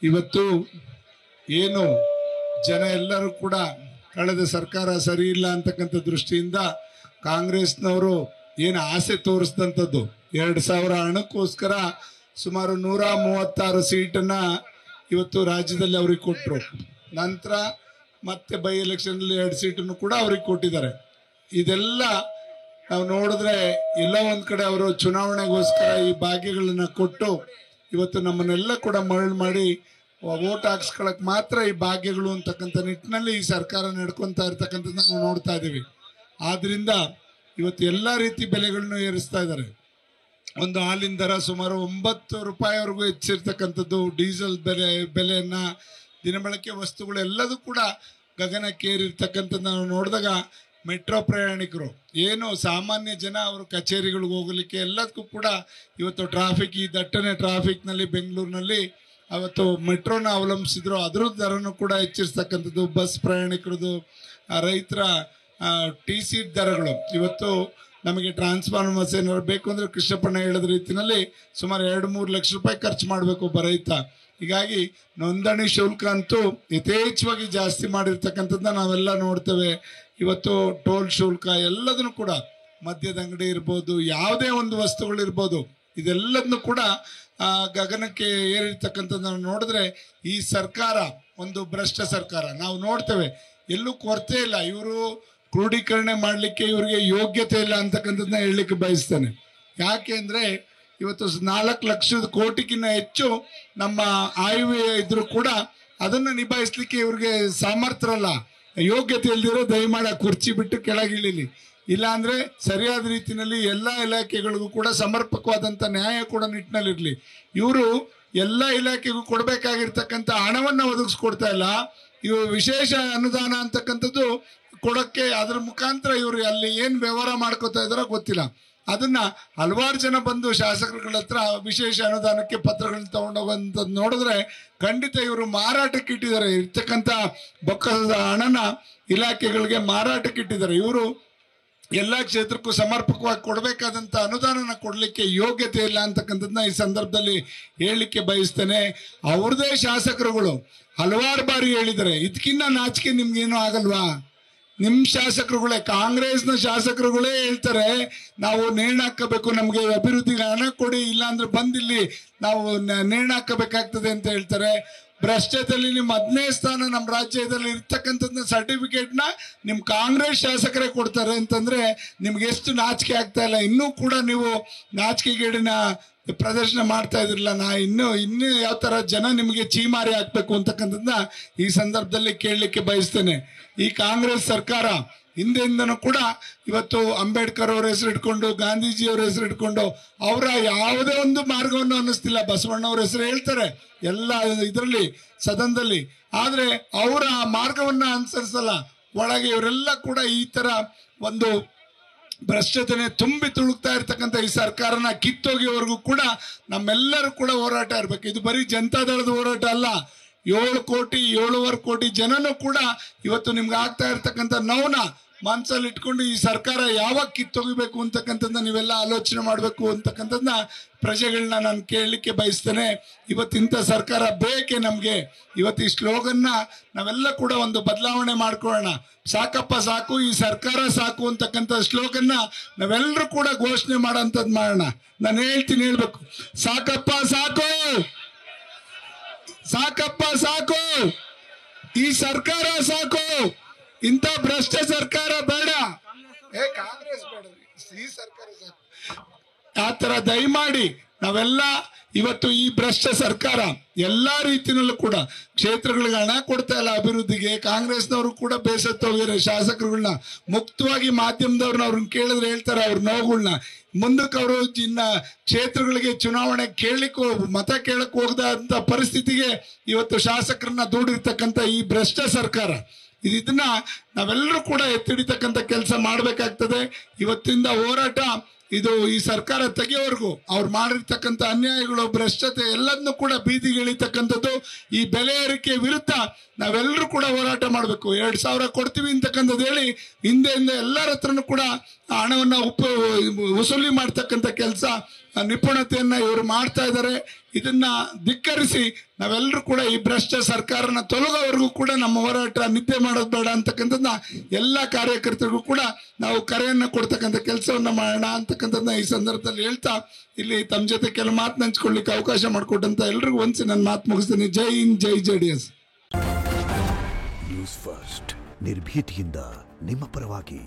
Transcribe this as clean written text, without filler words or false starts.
ಇವತ್ತು ಏನು ಜನ ಎಲ್ಲರೂ ಕೂಡ ಕಳೆದ ಸರ್ಕಾರ ಸರಿ ಇಲ್ಲ ಅಂತಕ್ಕಂಥ ದೃಷ್ಟಿಯಿಂದ ಕಾಂಗ್ರೆಸ್ನವರು ಏನು ಆಸೆ ತೋರಿಸಿದಂಥದ್ದು 2000 ಹಣಕ್ಕೋಸ್ಕರ ಸುಮಾರು 136 ಸೀಟನ್ನ ಇವತ್ತು ರಾಜ್ಯದಲ್ಲಿ ಅವ್ರಿಗೆ ಕೊಟ್ಟರು. ನಂತರ ಮತ್ತೆ ಬೈ ಎಲೆಕ್ಷನ್ 2 ಸೀಟನ್ನು ಕೂಡ ಅವ್ರಿಗೆ ಕೊಟ್ಟಿದ್ದಾರೆ. ಇದೆಲ್ಲ ನಾವು ನೋಡಿದ್ರೆ ಎಲ್ಲ ಒಂದ್ ಕಡೆ ಅವರು ಚುನಾವಣೆಗೋಸ್ಕರ ಈ ಭಾಗ್ಯಗಳನ್ನ ಕೊಟ್ಟು ಇವತ್ತು ನಮ್ಮನ್ನೆಲ್ಲ ಕೂಡ ಮರಳು ಮಾಡಿ ವೋಟ್ ಹಾಕ್ಸ್ಕೊಳಕ್ ಮಾತ್ರ ಈ ಭಾಗ್ಯಗಳು ಅಂತಕ್ಕಂಥ ನಿಟ್ಟಿನಲ್ಲಿ ಈ ಸರ್ಕಾರ ನಡ್ಕೊಂತಾ ಇರ್ತಕ್ಕಂಥದ್ದು ನಾವು ನೋಡ್ತಾ ಇದ್ದೀವಿ. ಆದ್ರಿಂದ ಇವತ್ತು ಎಲ್ಲಾ ರೀತಿ ಬೆಲೆಗಳನ್ನು ಏರಿಸ್ತಾ ಇದ್ದಾರೆ. ಒಂದು ಹಾಲಿನ ದರ ಸುಮಾರು 9 ರೂಪಾಯಿವರೆಗೂ ಹೆಚ್ಚಿರ್ತಕ್ಕಂಥದ್ದು, ಡೀಸೆಲ್ ಬೆಲೆಯನ್ನ, ದಿನಬಳಕೆ ವಸ್ತುಗಳು ಎಲ್ಲದೂ ಕೂಡ ಗಗನಕ್ಕೇರಿರ್ತಕ್ಕಂಥದ್ದು ನಾವು ನೋಡಿದಾಗ ಮೆಟ್ರೋ ಪ್ರಯಾಣಿಕರು ಏನು ಸಾಮಾನ್ಯ ಜನ ಅವರು ಕಚೇರಿಗಳಿಗೆ ಹೋಗಲಿಕ್ಕೆ ಎಲ್ಲದಕ್ಕೂ ಕೂಡ ಇವತ್ತು ಟ್ರಾಫಿಕ್, ಈ ದಟ್ಟಣೆ ಟ್ರಾಫಿಕ್ನಲ್ಲಿ ಬೆಂಗಳೂರಿನಲ್ಲಿ ಅವತ್ತು ಮೆಟ್ರೋನ ಅವಲಂಬಿಸಿದ್ರು. ಅದ್ರ ದರನು ಕೂಡ ಹೆಚ್ಚಿಸ್ತಕ್ಕಂಥದ್ದು, ಬಸ್ ಪ್ರಯಾಣಿಕರದು, ರೈತರ TC ದರಗಳು. ಇವತ್ತು ನಮಗೆ ಟ್ರಾನ್ಸ್ಫಾರ್ಮರ್ಸ್ ಏನಾದ್ರು ಬೇಕು ಅಂದ್ರೆ ಕೃಷ್ಣಪ್ಪಣ್ಣ ಹೇಳಿದ ರೀತಿಯಲ್ಲಿ ಸುಮಾರು 2-3 ಲಕ್ಷ ರೂಪಾಯಿ ಖರ್ಚು ಮಾಡಬೇಕು ಒಬ್ಬ ರೈತ. ಹೀಗಾಗಿ ನೋಂದಣಿ ಶುಲ್ಕ ಅಂತೂ ಯಥೇಚ್ಛವಾಗಿ ಜಾಸ್ತಿ ಮಾಡಿರ್ತಕ್ಕಂಥದ್ದನ್ನ ನಾವೆಲ್ಲ ನೋಡ್ತೇವೆ. ಇವತ್ತು ಟೋಲ್ ಶುಲ್ಕ ಎಲ್ಲದನ್ನು ಕೂಡ, ಮದ್ಯದ ಅಂಗಡಿ ಇರ್ಬೋದು, ಯಾವುದೇ ಒಂದು ವಸ್ತುಗಳಿರ್ಬೋದು, ಇದೆಲ್ಲದನ್ನು ಕೂಡ ಗಗನಕ್ಕೆ ಏರಿರ್ತಕ್ಕಂಥದ್ದನ್ನು ನೋಡಿದ್ರೆ ಈ ಸರ್ಕಾರ ಒಂದು ಭ್ರಷ್ಟ ಸರ್ಕಾರ. ನಾವು ನೋಡ್ತೇವೆ ಎಲ್ಲೂ ಕೊರತೆ ಇಲ್ಲ, ಇವರು ಕ್ರೋಢೀಕರಣ ಮಾಡಲಿಕ್ಕೆ ಇವರಿಗೆ ಯೋಗ್ಯತೆ ಇಲ್ಲ ಅಂತಕ್ಕಂಥದ್ದನ್ನ ಹೇಳಲಿಕ್ಕೆ ಬಯಸ್ತೇನೆ. ಯಾಕೆ ಅಂದ್ರೆ ಇವತ್ತು 4 ಲಕ್ಷದ ಕೋಟಿಗಿನ್ನ ಹೆಚ್ಚು ನಮ್ಮ ಆಯವ್ಯಯ ಇದ್ರು ಕೂಡ ಅದನ್ನ ನಿಭಾಯಿಸ್ಲಿಕ್ಕೆ ಇವ್ರಿಗೆ ಸಾಮರ್ಥ್ಯರಲ್ಲ, ಯೋಗ್ಯತೆ ಇಲ್ದಿರೋ ದಯಮಾಡಿ ಕುರ್ಚಿ ಬಿಟ್ಟು ಕೆಳಗಿಳಿಲಿ. ಇಲ್ಲ ಅಂದ್ರೆ ಸರಿಯಾದ ರೀತಿಯಲ್ಲಿ ಎಲ್ಲಾ ಇಲಾಖೆಗಳಿಗೂ ಕೂಡ ಸಮರ್ಪಕವಾದಂತ ನ್ಯಾಯ ಕೂಡ ನಿಟ್ಟಿನಲ್ಲಿರ್ಲಿ. ಇವರು ಎಲ್ಲಾ ಇಲಾಖೆಗೂ ಕೊಡಬೇಕಾಗಿರ್ತಕ್ಕಂಥ ಹಣವನ್ನ ಒದಗಿಸ್ಕೊಡ್ತಾ ಇಲ್ಲ. ಇವು ವಿಶೇಷ ಅನುದಾನ ಅಂತಕ್ಕಂಥದ್ದು ಕೊಡಕ್ಕೆ ಅದ್ರ ಮುಖಾಂತರ ಇವರು ಅಲ್ಲಿ ಏನ್ ವ್ಯವಹಾರ ಮಾಡ್ಕೋತಾ ಇದಾರೋ ಗೊತ್ತಿಲ್ಲ. ಅದನ್ನ ಹಲವಾರು ಜನ ಬಂದು ಶಾಸಕರುಗಳ ಹತ್ರ ವಿಶೇಷ ಅನುದಾನಕ್ಕೆ ಪತ್ರಗಳನ್ನ ತಗೊಂಡೋಗಂತ ನೋಡಿದ್ರೆ ಖಂಡಿತ ಇವರು ಮಾರಾಟಕ್ಕೆ ಇಟ್ಟಿದ್ದಾರೆ. ಇರ್ತಕ್ಕಂಥ ಬೊಕ್ಕಸದ ಹಣನ ಇಲಾಖೆಗಳಿಗೆ ಮಾರಾಟಕ್ಕೆ ಇಟ್ಟಿದ್ದಾರೆ. ಇವರು ಎಲ್ಲಾ ಕ್ಷೇತ್ರಕ್ಕೂ ಸಮರ್ಪಕವಾಗಿ ಕೊಡಬೇಕಾದಂತ ಅನುದಾನನ ಕೊಡ್ಲಿಕ್ಕೆ ಯೋಗ್ಯತೆ ಇಲ್ಲ ಅಂತಕ್ಕಂಥದ್ದನ್ನ ಈ ಸಂದರ್ಭದಲ್ಲಿ ಹೇಳಲಿಕ್ಕೆ ಬಯಸ್ತೇನೆ. ಅವ್ರದೇ ಶಾಸಕರುಗಳು ಹಲವಾರು ಬಾರಿ ಹೇಳಿದ್ದಾರೆ, ಇದಕ್ಕಿನ್ನ ನಾಚಿಕೆ ನಿಮ್ಗೇನು ಆಗಲ್ವಾ? ನಿಮ್ ಶಾಸಕರುಗಳೇ, ಕಾಂಗ್ರೆಸ್ನ ಶಾಸಕರುಗಳೇ ಹೇಳ್ತಾರೆ ನಾವು ನೇಣು ಹಾಕಬೇಕು, ನಮ್ಗೆ ಅಭಿವೃದ್ಧಿಗೆ ಹಣ ಕೊಡಿ, ಇಲ್ಲಾಂದ್ರೆ ಬಂದಿಲ್ಲಿ ನಾವು ನೇಣು ಹಾಕಬೇಕಾಗ್ತದೆ ಅಂತ ಹೇಳ್ತಾರೆ. ಭ್ರಷ್ಟತೆಯಲ್ಲಿ ನಿಮ್ 15ನೇ ಸ್ಥಾನ ನಮ್ಮ ರಾಜ್ಯದಲ್ಲಿ ಇರ್ತಕ್ಕಂಥದ್ನ ಸರ್ಟಿಫಿಕೇಟ್ನ ನಿಮ್ ಕಾಂಗ್ರೆಸ್ ಶಾಸಕರೇ ಕೊಡ್ತಾರೆ ಅಂತಂದ್ರೆ ನಿಮ್ಗೆ ಎಷ್ಟು ನಾಚಿಕೆ ಆಗ್ತಾ ಇಲ್ಲ. ಇನ್ನೂ ಕೂಡ ನೀವು ನಾಚಿಕೆಗೇಡಿನ ಪ್ರದರ್ಶನ ಮಾಡ್ತಾ ಇದ್ರಲ್ಲ. ಇನ್ನು ಯಾವ ತರ ಜನ ನಿಮಗೆ ಚೀಮಾರಿ ಹಾಕ್ಬೇಕು ಅಂತಕ್ಕಂಥದ್ದನ್ನ ಈ ಸಂದರ್ಭದಲ್ಲಿ ಕೇಳಲಿಕ್ಕೆ ಬಯಸ್ತೇನೆ. ಈ ಕಾಂಗ್ರೆಸ್ ಸರ್ಕಾರ ಹಿಂದೆಯಿಂದನೂ ಕೂಡ ಇವತ್ತು ಅಂಬೇಡ್ಕರ್ ಅವರ ಹೆಸರು ಇಟ್ಕೊಂಡು, ಗಾಂಧೀಜಿ ಅವರ ಹೆಸರು ಇಟ್ಕೊಂಡು ಅವರ ಯಾವುದೇ ಒಂದು ಮಾರ್ಗವನ್ನು ಅನ್ನಿಸ್ತಿಲ್ಲ. ಬಸವಣ್ಣವ್ರ ಹೆಸರು ಹೇಳ್ತಾರೆ ಎಲ್ಲ ಇದರಲ್ಲಿ ಸದನದಲ್ಲಿ, ಆದ್ರೆ ಅವರ ಮಾರ್ಗವನ್ನ ಅನುಸರಿಸಲ್ಲ. ಒಳಗೆ ಇವರೆಲ್ಲ ಕೂಡ ಈ ತರ ಒಂದು ಭ್ರಷ್ಟತೆನೆ ತುಂಬಿ ತುಳುಕ್ತಾ ಇರ್ತಕ್ಕಂಥ ಈ ಸರ್ಕಾರನ ಕಿತ್ತೋಗಿವರೆಗೂ ಕೂಡ ನಮ್ಮೆಲ್ಲರೂ ಕೂಡ ಹೋರಾಟ ಇರ್ಬೇಕು. ಇದು ಬರೀ ಜನತಾದಳದ ಹೋರಾಟ ಅಲ್ಲ. 7.25 ಕೋಟಿ ಜನನು ಕೂಡ ಇವತ್ತು ನಿಮ್ಗೆ ಆಗ್ತಾ ಇರ್ತಕ್ಕಂಥ ನೋವನ್ನ ಮನಸ್ಸಲ್ಲಿ ಇಟ್ಕೊಂಡು ಈ ಸರ್ಕಾರ ಯಾವಾಗ ಕಿತ್ತೊಗಿಬೇಕು ಅಂತಕ್ಕಂಥದ್ದನ್ನ ನೀವೆಲ್ಲ ಆಲೋಚನೆ ಮಾಡಬೇಕು ಅಂತಕ್ಕಂಥದ್ದನ್ನ ಪ್ರಜೆಗಳನ್ನ ನಾನು ಕೇಳಲಿಕ್ಕೆ ಬಯಸ್ತೇನೆ. ಇವತ್ತಿಂತ ಸರ್ಕಾರ ಬೇಕೆ ನಮ್ಗೆ. ಇವತ್ತು ಈ ಸ್ಲೋಗನ್ನ ನಾವೆಲ್ಲ ಕೂಡ ಒಂದು ಬದಲಾವಣೆ ಮಾಡ್ಕೊಳ್ಳೋಣ. ಸಾಕಪ್ಪ ಸಾಕು, ಈ ಸರ್ಕಾರ ಸಾಕು ಅಂತಕ್ಕಂಥ ಸ್ಲೋಗನ್ನ ನಾವೆಲ್ಲರೂ ಕೂಡ ಘೋಷಣೆ ಮಾಡೋಂಥದ್ದು ಮಾಡೋಣ. ನಾನು ಹೇಳ್ಬೇಕು, ಸಾಕಪ್ಪ ಸಾಕು, ಸಾಕಪ್ಪ ಸಾಕು, ಈ ಸರ್ಕಾರ ಸಾಕು, ಇಂಥ ಭ್ರಷ್ಟ ಸರ್ಕಾರ ಬೇಡ, ಕಾಂಗ್ರೆಸ್ ಬೇಡ, ಈ ಸರ್ಕಾರ ಸಾಕು. ಆತರ ದಯಮಾಡಿ ನಾವೆಲ್ಲ ಇವತ್ತು ಈ ಭ್ರಷ್ಟ ಸರ್ಕಾರ ಎಲ್ಲಾ ರೀತಿಯಲ್ಲೂ ಕೂಡ ಕ್ಷೇತ್ರಗಳಿಗೆ ಹಣ ಕೊಡ್ತಾ ಇಲ್ಲ ಅಭಿವೃದ್ಧಿಗೆ. ಕಾಂಗ್ರೆಸ್ನವರು ಕೂಡ ಬೇಸತ್ತೋಗಿರೋ ಶಾಸಕರುಗಳನ್ನ ಮುಕ್ತವಾಗಿ ಮಾಧ್ಯಮದವ್ರನ್ನ ಅವ್ರನ್ನ ಕೇಳಿದ್ರೆ ಹೇಳ್ತಾರೆ ಅವ್ರ ನೋವುಗಳನ್ನ. ಮುಂದಕ್ಕೆ ಅವರು ಇನ್ನ ಕ್ಷೇತ್ರಗಳಿಗೆ ಚುನಾವಣೆ ಕೇಳಲಿಕ್ಕೂ ಮತ ಕೇಳಕ್ ಹೋಗದಂತ ಪರಿಸ್ಥಿತಿಗೆ ಇವತ್ತು ಶಾಸಕರನ್ನ ದೂಡಿರ್ತಕ್ಕಂಥ ಈ ಭ್ರಷ್ಟ ಸರ್ಕಾರ, ಇದನ್ನ ನಾವೆಲ್ಲರೂ ಕೂಡ ಎತ್ತಿಡಿತಕ್ಕಂಥ ಕೆಲಸ ಮಾಡಬೇಕಾಗ್ತದೆ. ಇವತ್ತಿಂದ ಹೋರಾಟ ಇದು ಈ ಸರ್ಕಾರ ತೆಗೆಯೋವರೆಗೂ ಅವ್ರು ಮಾಡಿರ್ತಕ್ಕಂಥ ಅನ್ಯಾಯಗಳು, ಭ್ರಷ್ಟತೆ ಎಲ್ಲದನ್ನು ಕೂಡ ಬೀದಿಗೆ ಇಳಿತಕ್ಕಂಥದ್ದು. ಈ ಬೆಲೆ ಏರಿಕೆ ವಿರುದ್ಧ ನಾವೆಲ್ಲರೂ ಕೂಡ ಹೋರಾಟ ಮಾಡಬೇಕು. 2,000 ಕೊಡ್ತೀವಿ ಅಂತಕ್ಕಂಥದ್ದು ಹೇಳಿ ಹಿಂದೆ ಎಲ್ಲರ ಹತ್ರನೂ ಕೂಡ ಹಣವನ್ನ ವಸೂಲಿ ಮಾಡ್ತಕ್ಕಂಥ ಕೆಲಸ ನಿಪುಣತೆಯನ್ನ ಇವರು ಮಾಡ್ತಾ ಇದ್ದಾರೆ. ಇದನ್ನ ಧಿಕ್ಕರಿಸಿ ನಾವೆಲ್ಲರೂ ಕೂಡ ಈ ಭ್ರಷ್ಟ ಸರ್ಕಾರನ ತೊಲಗೋವರೆಗೂ ಕೂಡ ನಮ್ಮ ಹೋರಾಟ ನಿದ್ದೆ ಮಾಡೋದು ಬೇಡ ಅಂತಕ್ಕಂಥದ್ದನ್ನ ಎಲ್ಲ ಕಾರ್ಯಕರ್ತರಿಗೂ ಕೂಡ ನಾವು ಕರೆಯನ್ನ ಕೊಡ್ತಕ್ಕಂಥ ಕೆಲಸವನ್ನ ಮಾಡೋಣ ಅಂತಕ್ಕಂಥದ್ದನ್ನ ಈ ಸಂದರ್ಭದಲ್ಲಿ ಹೇಳ್ತಾ ಇಲ್ಲಿ ತಮ್ಮ ಜೊತೆ ಕೆಲವು ಮಾತನ್ನ ಹಂಚ್ಕೊಳ್ಳಿಕ್ಕೆ ಅವಕಾಶ ಮಾಡಿಕೊಟ್ಟಂತ ಎಲ್ರಿಗೂ ಒಂದ್ಸಿ ನನ್ನ ಮಾತು ಮುಗಿಸ್ತೀನಿ. ಜೈ ಹಿಂದ್, ಜೈ JDS. ನ್ಯೂಸ್ ಫಸ್ಟ್ ನಿರ್ಭೀತಿಯಿಂದ ನಿಮ್ಮ ಪರವಾಗಿ.